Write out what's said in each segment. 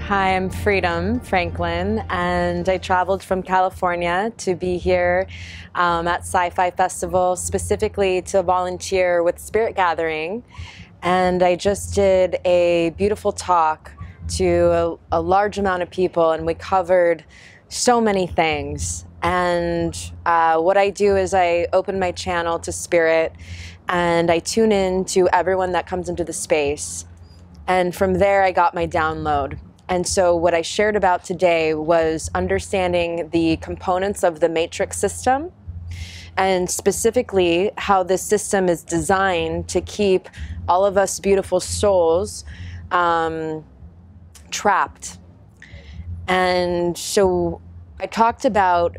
Hi, I'm Freedom Franklin, and I traveled from California to be here at Psy-fi Festival, specifically to volunteer with Spirit Gathering. And I just did a beautiful talk to a large amount of people, and we covered so many things. And what I do is I open my channel to Spirit, and I tune in to everyone that comes into the space. And from there, I got my download. And so what I shared about today was understanding the components of the matrix system, and specifically how this system is designed to keep all of us beautiful souls trapped. And so I talked about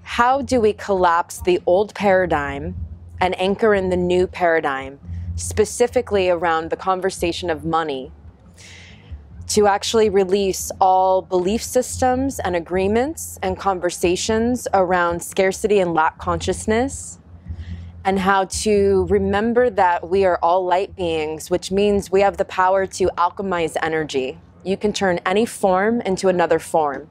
how do we collapse the old paradigm and anchor in the new paradigm, specifically around the conversation of money, to actually release all belief systems and agreements and conversations around scarcity and lack consciousness, and how to remember that we are all light beings, which means we have the power to alchemize energy. You can turn any form into another form.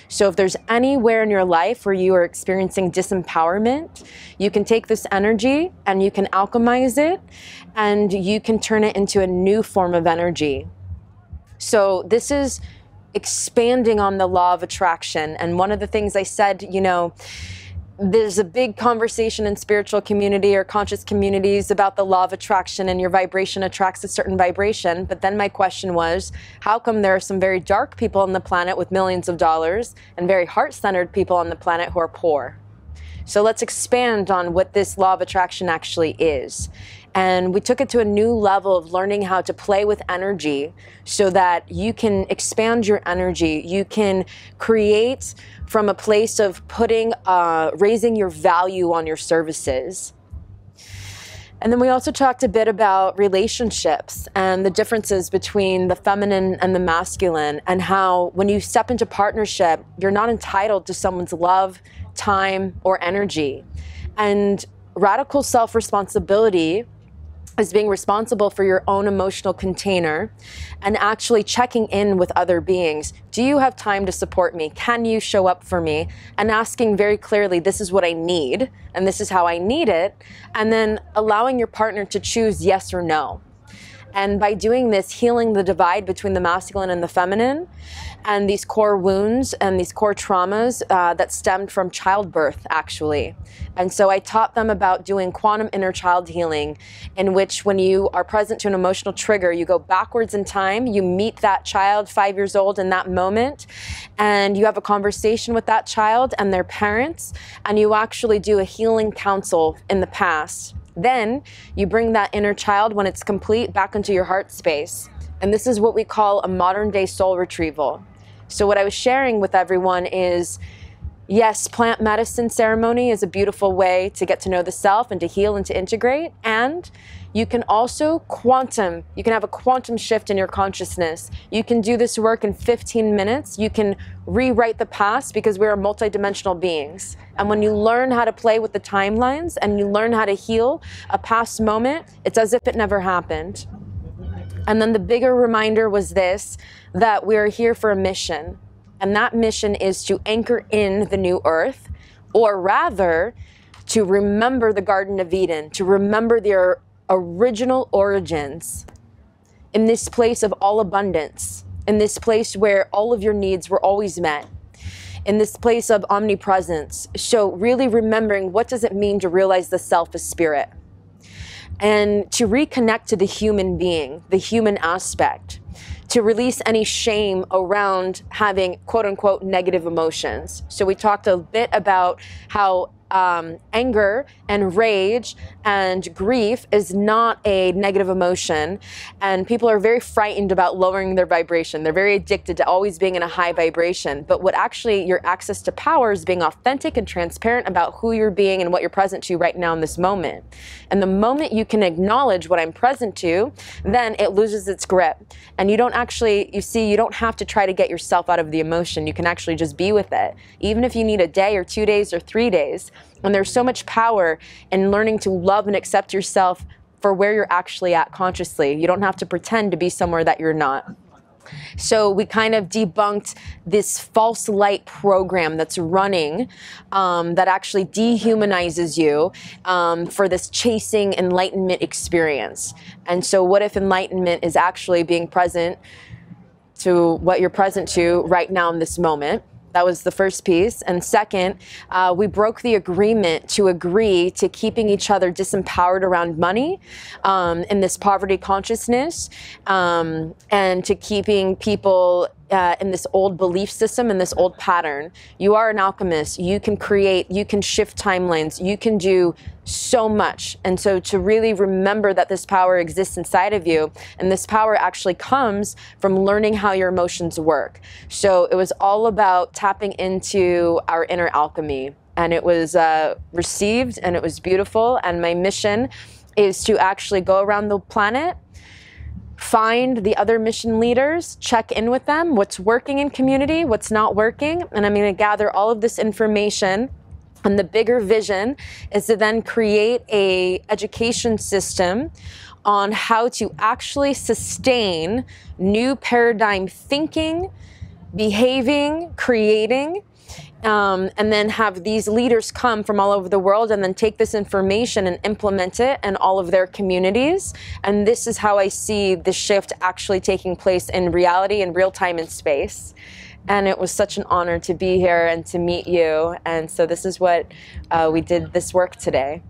So if there's anywhere in your life where you are experiencing disempowerment, you can take this energy and you can alchemize it, and you can turn it into a new form of energy. So this is expanding on the law of attraction. And one of the things I said, you know, there's a big conversation in spiritual community or conscious communities about the law of attraction, and your vibration attracts a certain vibration. But then my question was, how come there are some very dark people on the planet with millions of dollars and very heart-centered people on the planet who are poor? So let's expand on what this law of attraction actually is. And we took it to a new level of learning how to play with energy so that you can expand your energy. You can create from a place of raising your value on your services. And then we also talked a bit about relationships and the differences between the feminine and the masculine, and how when you step into partnership, you're not entitled to someone's love, time, or energy. And radical self-responsibility is being responsible for your own emotional container and actually checking in with other beings. Do you have time to support me? Can you show up for me? And asking very clearly, this is what I need, and this is how I need it. And then allowing your partner to choose yes or no. And by doing this, healing the divide between the masculine and the feminine, and these core wounds and these core traumas that stemmed from childbirth, actually. And so I taught them about doing quantum inner child healing, in which when you are present to an emotional trigger, you go backwards in time, you meet that child 5 years old in that moment, and you have a conversation with that child and their parents, and you actually do a healing council in the past. Then you bring that inner child, when it's complete, back into your heart space. And this is what we call a modern day soul retrieval. So what I was sharing with everyone is, yes, plant medicine ceremony is a beautiful way to get to know the self and to heal and to integrate. And you can also you can have a quantum shift in your consciousness. You can do this work in 15 minutes. You can rewrite the past, because we are multidimensional beings. And when you learn how to play with the timelines and you learn how to heal a past moment, it's as if it never happened. And then the bigger reminder was this, that we are here for a mission. And that mission is to anchor in the new earth, or rather to remember the Garden of Eden, to remember their original origins, in this place of all abundance, in this place where all of your needs were always met, in this place of omnipresence. So really remembering, what does it mean to realize the self as spirit, and to reconnect to the human being, the human aspect, to release any shame around having quote unquote negative emotions. So we talked a bit about how anger and rage and grief is not a negative emotion, and people are very frightened about lowering their vibration. They're very addicted to always being in a high vibration. But what actually your access to power is being authentic and transparent about who you're being and what you're present to right now in this moment. And the moment you can acknowledge what I'm present to, then it loses its grip. And you don't actually, you see, you don't have to try to get yourself out of the emotion. You can actually just be with it, even if you need a day or 2 days or 3 days. And there's so much power in learning to love and accept yourself for where you're actually at consciously. You don't have to pretend to be somewhere that you're not. So we kind of debunked this false light program that's running that actually dehumanizes you for this chasing enlightenment experience. And so what if enlightenment is actually being present to what you're present to right now in this moment? That was the first piece. And second, we broke the agreement to agree to keeping each other disempowered around money in this poverty consciousness, and to keeping people in this old belief system, in this old pattern. You are an alchemist. You can create, you can shift timelines, you can do so much. And so to really remember that this power exists inside of you, and this power actually comes from learning how your emotions work. So it was all about tapping into our inner alchemy, and it was received, and it was beautiful. And my mission is to actually go around the planet, find the other mission leaders, check in with them, what's working in community, what's not working, and I'm going to gather all of this information. And the bigger vision is to then create a education system on how to actually sustain new paradigm thinking, behaving, creating, and then have these leaders come from all over the world and then take this information and implement it in all of their communities. And this is how I see the shift actually taking place in reality, in real time and space. And it was such an honor to be here and to meet you. And so this is what we did this work today.